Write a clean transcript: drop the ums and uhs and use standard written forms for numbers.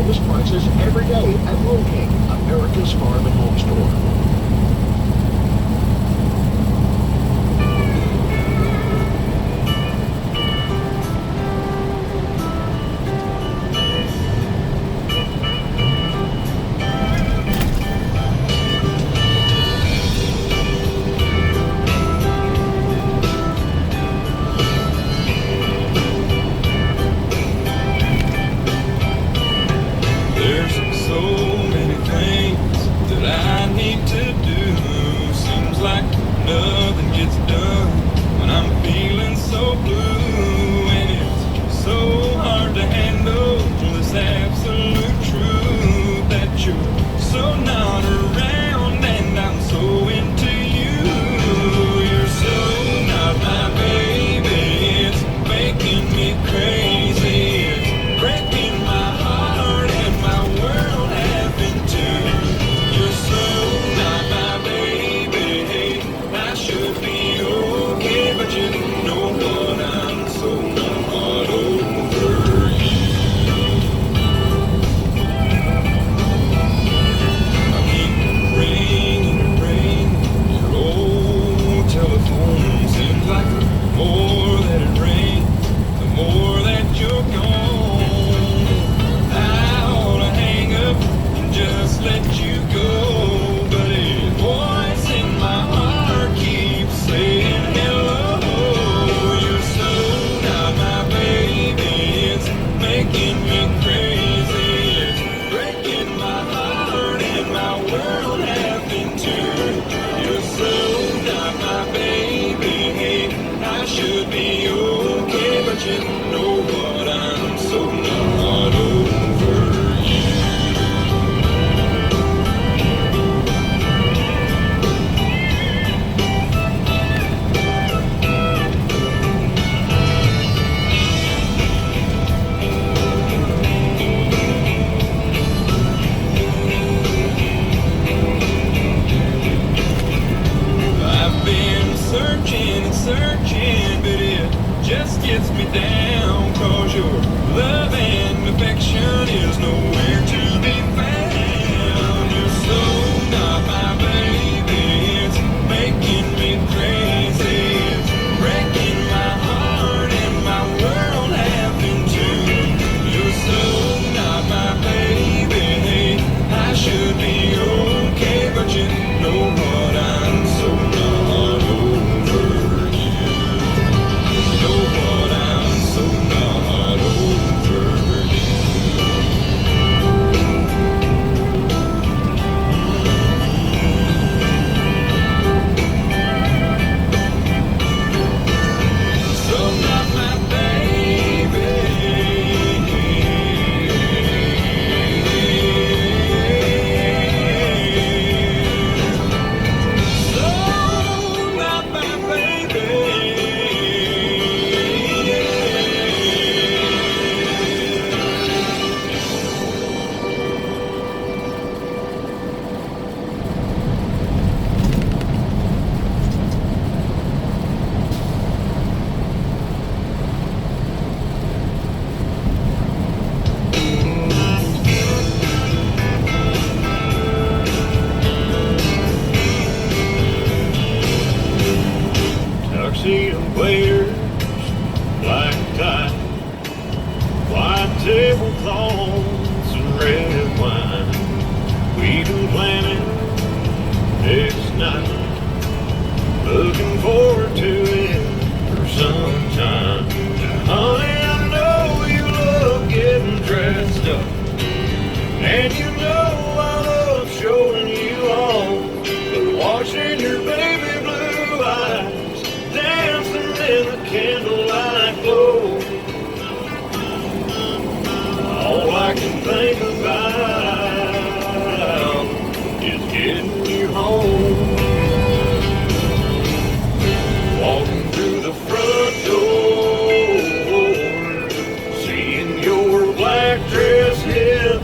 lowest prices every day at Lone King, America's Farm and Home Store. Nothing gets done when I'm feeling so blue, and it's so hard to handle this absolute truth that you're so not around and I'm so into you. You're so not my baby, it's making me crazy, it's breaking my heart and my world half in two. You're so not my baby, I should be okay, but you know what, I'm so not over you. I keep ringing your old telephone. Seems like the more that it rings, the more that you're gone. I ought to hang up and just let you go, but a voice in my heart keeps saying hello. You're so not my baby, it's making me crazy, it's breaking my heart and my world half in two. You're so not my baby, I should be okay, but you know what, I'm so not over you. I've been searching and searching, but it just gets me down, 'cause your love and affection is nowhere to be found. You're so not my baby, it's making me crazy, it's breaking my heart and my world half in two. You're so not my baby, I should be okay, but you know what, I'm so not over you. You know what, I'm so not over you. So not my baby. So not my baby. Tuxedo waiters, black tie, white tablecloths and red wine. We've been planning this night, looking forward to it for some time. Honey, I know you love getting dressed up, and you know I love showing you off, but watching your baby blue eyes dancing in the candlelight glow, all I can think about is getting you home. Walking through the front door, seeing your black dress head